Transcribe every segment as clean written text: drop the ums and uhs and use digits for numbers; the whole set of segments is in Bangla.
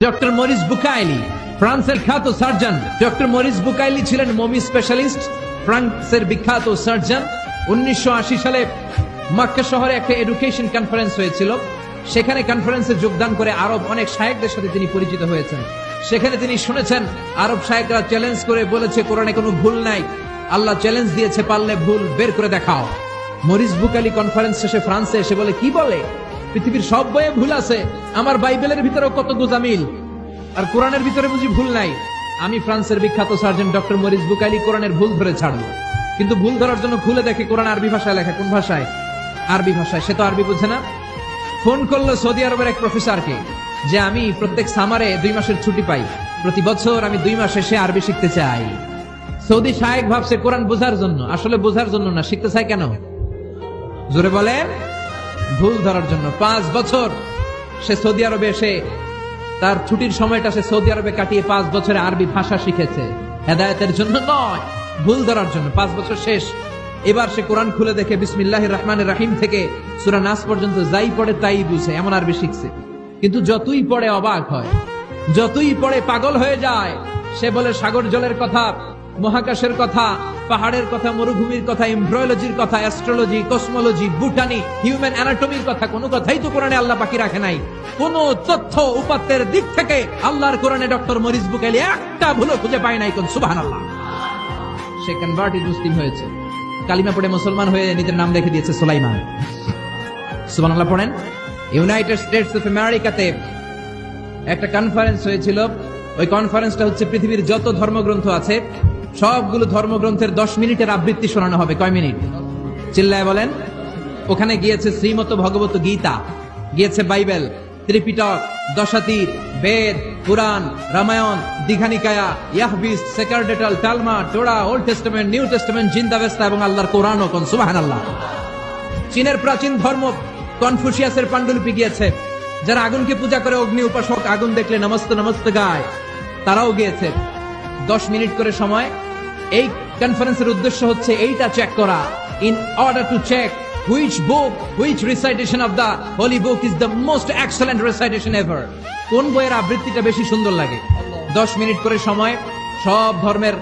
ডক্টর মরিস বুকাইলি, ফ্রান্সের খ্যাত সার্জন। ডক্টর মরিস বুকাইলি ছিলেন মমি স্পেশালিস্ট, ফ্রান্সের বিখ্যাত সার্জন। 1980 সালে মক্কা শহরে একটা এডুকেশন কনফারেন্স হয়েছিল। সেখানে কনফারেন্সে যোগদান করে আরব অনেক শায়েখদের সাথে তিনি পরিচিত হয়েছেন। সেখানে তিনি শুনেছেন আরব শায়েখরা চ্যালেঞ্জ করে বলেছে কোরআনে কোনো ভুল নাই, আল্লাহ চ্যালেঞ্জ দিয়েছে পারলে ভুল বের করে দেখাও। মরিস বুকাইলি কনফারেন্স শেষে ফ্রান্সে এসে বলে, কি বলে, পৃথিবীর সব বইয়ে ভুল আছে, আমার বাইবেলের ভিতরেও কত গোজামিল, আর কোরআনের ভিতরে বুঝি ভুল নাই। আমি ফ্রান্সের বিখ্যাত সার্জন ডক্টর মরিস বুকাইলি কোরআনের ভুল ধরে ছাড়লো, কিন্তু ভুল ধরার জন্য খুলে দেখে কোরআন আরবি ভাষায় লেখা। কোন ভাষায়? আরবি ভাষায়। সে তো আরবি বুঝে না। ফোন করলো সৌদি আরবের এক প্রফেসরকে যে আমি প্রত্যেক সামারে 2 মাসের ছুটি পাই, প্রতি বছর আমি 2 মাস এসে আরবি শিখতে চাই। সৌদি শায়েখ ভাবছে কোরআন বোঝার জন্য, আসলে বোঝার জন্য না। শিখতে চাই কেন? জোরে বলে, ভুল ধরার জন্য। 5 বছর সে সৌদি আরবে এসে তার ছুটির সময়টা সে সৌদি আরবে কাটিয়ে 5 বছরে আরবি ভাষা শিখেছে। হেদায়েতের জন্য নয়, ভুল ধরার জন্য। 5 বছর শেষ। এবার সে কোরআন খুলে দেখে বিসমিল্লাহির রহমানির রহিম থেকে সূরা নাস পর্যন্ত যাই পড়ে তাই বুঝে, এমন আরবি শিখছে। কিন্তু যতই পড়ে অবাক হয়, যতই পড়ে পাগল হয়ে যায়। সে বলে সাগর জলের কথা, মহাকাশের কথা, পাহাড়ের কথা, মরুভূমির কথা, এমব্রয়োলজির কথা, অ্যাস্ট্রোলজি, কসমোলজি, বুটানি, হিউম্যান অ্যানাটমির কথা, কোনো কথাই তো কোরআনে আল্লাহ বাকি রাখে নাই। কোন তথ্য উপাত্তের দিক থেকে আল্লাহর কোরআনে ডক্টর মরিস বুকাইলি একটা ভুলও খুঁজে পায় নাই। কোন সুবহানাল্লাহ। সে কনভার্টেড মুসলিম হয়েছে, কালিমা পড়ে মুসলমান হয়ে নিজের নাম রেখে দিয়েছে সুলাইমান। সুবহানাল্লাহ পড়েন। ইউনাইটেড স্টেটস অফ আমেরিকাতে একটা কনফারেন্স হয়েছিল। ওই কনফারেন্সটা হচ্ছে পৃথিবীর যত ধর্মগ্রন্থ আছে সবগুলো ধর্মগ্রন্থের 10 মিনিটের আবৃত্তি শোনানো হবে। কয় মিনিট? চিল্লায় বলেন। ওখানে গিয়েছে শ্রীমত ভগবত গীতা, গিয়েছে বাইবেল, ত্রিপিটক, দশাতীর, বেদ, পুরাণ, রামায়ণ, দীঘানিকায়া, ইয়াহবিস, সেকারডেটাল, টালমা, Torah, Old Testament, New Testament, জিন্দাবেস্তা এবং আল্লাহর কোরআনও। কোন সুবহানাল্লাহ। চীনের প্রাচীন ধর্ম কনফুসিয়াসের পাণ্ডুলিপি গিয়েছে। যারা আগুনকে পূজা করে, অগ্নি উপাসক, আগুন দেখলে নমস্তে নমস্তে গায়, তারাও গিয়েছে। 10 মিনিট করে সময়। এই কনফারেন্সের উদ্দেশ্য হচ্ছে এইটা চেক করা, in order to check which book, which recitation of the holy book is the most excellent recitation ever. কোন বইয়ের আবৃত্তিটা বেশি সুন্দর লাগে। 10 মিনিট করে সময়। সব ধর্মের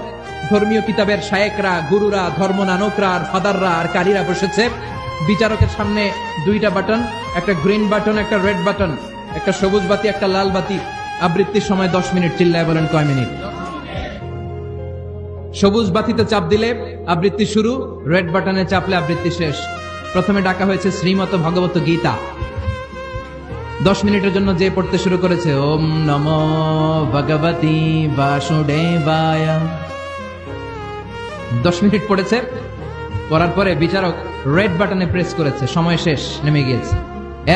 ধর্মীয় কিতাবের শায়েকরা, গুরুরা, ধর্ম নানকরা, আর ফাদাররা আর কারীরা বসেছে। বিচারকের সামনে 2টা বাটন, একটা গ্রিন বাটন, একটা রেড বাটন, একটা সবুজ বাতি, একটা লাল বাতি। আবৃত্তির সময় 10 মিনিট। চিল্লায় বলেন কয় মিনিট? সবুজ বাতিতে চাপ দিলে আবৃত্তি শুরু, রেড বাটনে চাপলে আবৃত্তি শেষ। প্রথমে ডাকা হয়েছে শ্রীমত ভগবত গীতা। 10 মিনিটের জন্য যে পড়তে শুরু করেছে, ওম নমো ভগবতী বাসুদেবায়। 10 মিনিট পড়েছে। পড়ার পরে বিচারক রেড বাটনে প্রেস করেছে, সময় শেষ, নেমে গিয়েছে।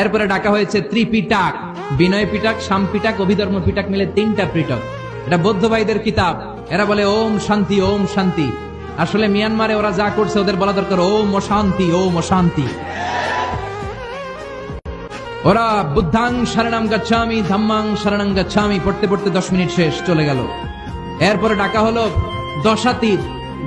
এরপরে ডাকা হয়েছে ত্রিপিটক, বিনয় পিটক, শাম পিটক, অভিধর্ম পিটক মিলে 3টা পিটক। এটা বৌদ্ধ ভাইদের কিতাব। এরা বলে ওম শান্তি, ওম শান্তি। আসলে মিয়ানমারে ওরা যা করছে ওদের বলা দরকার ওম অশান্তি, ওম অশান্তি। ওরা বুদ্ধাং শরণং গচ্ছামি, ধাম্মাং শরণং গচ্ছামি পড়তে পড়তে 10 মিনিট শেষ, চলে গেল। এরপরে ডাকা হলো দশাতীর,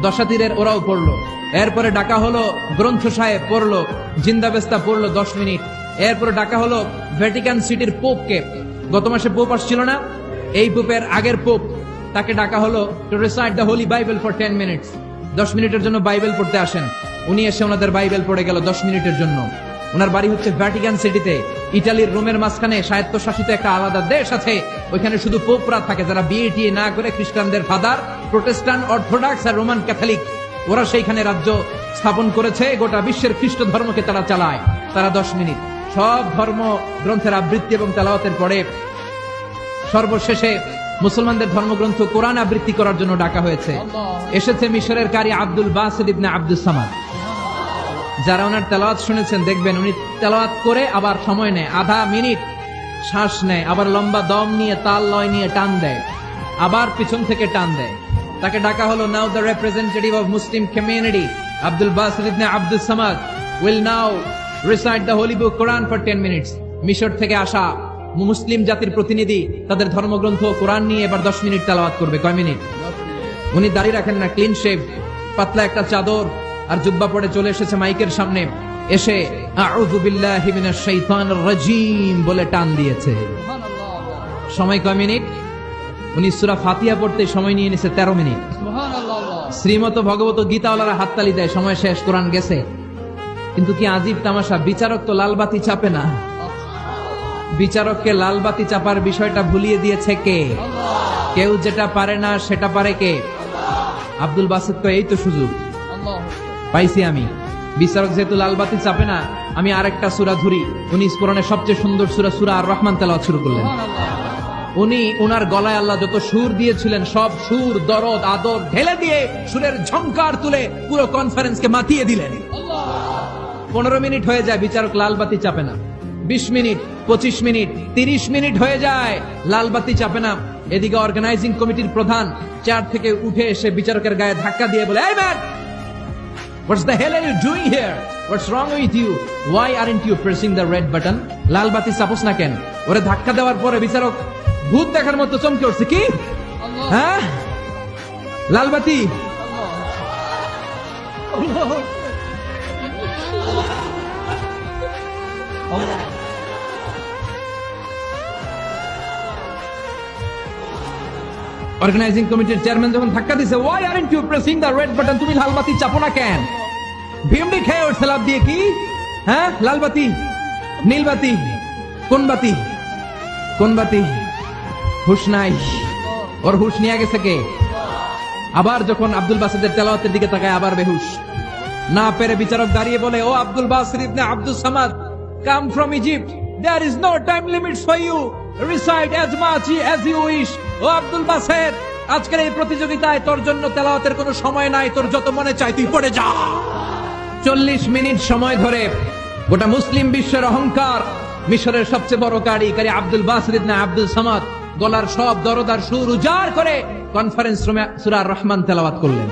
দশাতীরের ওরাও পড়লো। এরপরে ডাকা হলো গ্রন্থ সাহেব, পড়লো। জিন্দাবেস্তা পড়লো 10 মিনিট। এরপরে ডাকা হলো ভ্যাটিকান সিটির পোপকে। গত মাসে পোপ আসছিল না? এই পোপের আগের পোপ, তাকে ডাকা হলো to recite the Holi Bible for 10 minutes. 10 মিনিটের জন্য বাইবেল পড়তে আসেন। উনি এসে ওনাদের বাইবেল পড়ে গেল 10 মিনিটের জন্য। ওনার বাড়ি হচ্ছে ভ্যাটিকান সিটিতে, ইটালির রোমের মাঝখানে স্বায়ত্তশাসিত একটা আলাদা দেশ আছে। ওইখানে শুধু পোপরা থাকে, যারা বিয়ে টিয়ে না করে খ্রিস্টানদের ফাদার, প্রোটেস্টান্ট, অর্থোডক্স আর রোমান ক্যাথলিক, ওরা সেইখানে রাজ্য স্থাপন করেছে। গোটা বিশ্বের খ্রিস্ট ধর্মকে তারা চালায়। তারা 10 মিনিট সব ধর্ম গ্রন্থের আবৃত্তি এবং তেলাওয়াতের পরে সর্বশেষে মুসলমানদের ধর্মগ্রন্থ কোরআন আবৃত্তি করার জন্য ডাকা হয়েছে। এসেছে মিশরের কারি আব্দুল বাসিত ইবনে আব্দুস সামাদ। যারা ওনার তেলাওয়াত শুনেছেন দেখবেন উনি তেলাওয়াত করে আবার সময় নেয়, আধা মিনিট শ্বাস নেয়, আবার লম্বা দম নিয়ে তাল লয় নিয়ে টান দেয়, আবার পিছন থেকে টান দেয়। তাকে ডাকা হলো now the representative of Muslim community Abdul Basit Ibne Abdus Samad will now recite the holy book Quran for 10 minutes. মিশর থেকে আসা মুসলিম জাতির প্রতিনিধি তাদের ধর্মগ্রন্থ কোরআন নিয়ে এবার 10 মিনিট তেলাওয়াত করবে। কয় মিনিট? উনি দাড়ি রাখেন না, ক্লিন শেভ, পাতলা একটা চাদর আর জুব্বা পরে চলে এসেছে মাইকের সামনে। এসে আউযু বিল্লাহি মিনাশ শাইতানির রাজিম বলে টান দিয়েছে। সময় কয় মিনিট? উনি সূরা ফাতিহা পড়তে সময় নিয়ে নিছে 13 মিনিট। শ্রীমত ভগবত গীতাওয়ালারা হাততালি দেয়, সময় শেষ, কোরআন গেছে। কিন্তু কি আজীব তামাশা, বিচারক তো লালবাতি চাপে না। বিচারককে লালবাতি চাপার বিষয়টা ভুলিয়ে দিয়েছে কে? কেউ যেটা পারে না সেটা পারে কে? আব্দুল বাসিত কয় এই তো সুযোগ পাইছি আমি। বিচারক যেহেতু লালবাতি চাপে না, আমি আরেকটা সূরা ধরি। উনি কোরআনের সবচেয়ে সুন্দর সূরা সূরা আর রহমান তেলাওয়াত শুরু করলেন। উনি ওনার গলায় আল্লাহ যত সুর দিয়েছিলেন সব সুর, দরদ, আদর ঢেলে দিয়ে সুরের ঝংকার তুলে পুরো কনফারেন্সকে মাতিয়ে দিলেন। 15 মিনিট হয়ে যায়, বিচারক লালবাতি চাপে না। 20 মিনিট, 25 মিনিট, 30 মিনিট হয়ে যায়, লালবাতি চাপে না। এদিকে অর্গানাইজিং কমিটির প্রধান চেয়ার থেকে উঠে এসে বিচারকের গায়ে ধাক্কা দিয়ে বলে, এই man, what's the hell are you doing here? What's wrong with you? Why aren't you pressing the red button? লালবাতি চাপোস না কেন? ওরে ধাক্কা দেওয়ার পরে বিচারক ভূত দেখার মতো চমকে উঠছে, কি হ্যাঁ লালবাতি? অর্গানাইজিং কমিটির চেয়ারম্যান যখন ধাক্কা দিছে, why aren't you pressing the red button? তুমি লালবাতি চাপো না কেন? ভিমডি খেয়ে উঠছে লাভ দিয়ে, কি হ্যাঁ লালবাতি, নীলবাতি, কোন বাতি, কোন বাতি? হুশ নাই, ওর হুশ নিয়ে গেছে কে? আবার যখন আব্দুল বাসিতের তেলাওয়াতের দিকে তাকায় আবার বেহুশ। না পেরে বিচারক দাঁড়িয়ে বলে, ও আব্দুল বাসির ইবনে Abdus Samad, come from Egypt, there is no time limits for you, recite as much as you wish. ও আব্দুল বাসিত, আজকের এই প্রতিযোগিতায় তোর জন্য তেলাওয়াতের কোনো সময় নাই, তোর যত মনে চাই তুই পড়ে যা। 40 মিনিট সময় ধরে গোটা মুসলিম বিশ্বের অহংকার, মিশরের সবচেয়ে বড় কারি আব্দুল বাসির ইবনে আব্দুল সামাদ গলার সব দরদার সুর উজাড় করে কনফারেন্স রুমে সূরা আর রহমান তেলাওয়াত করলেন।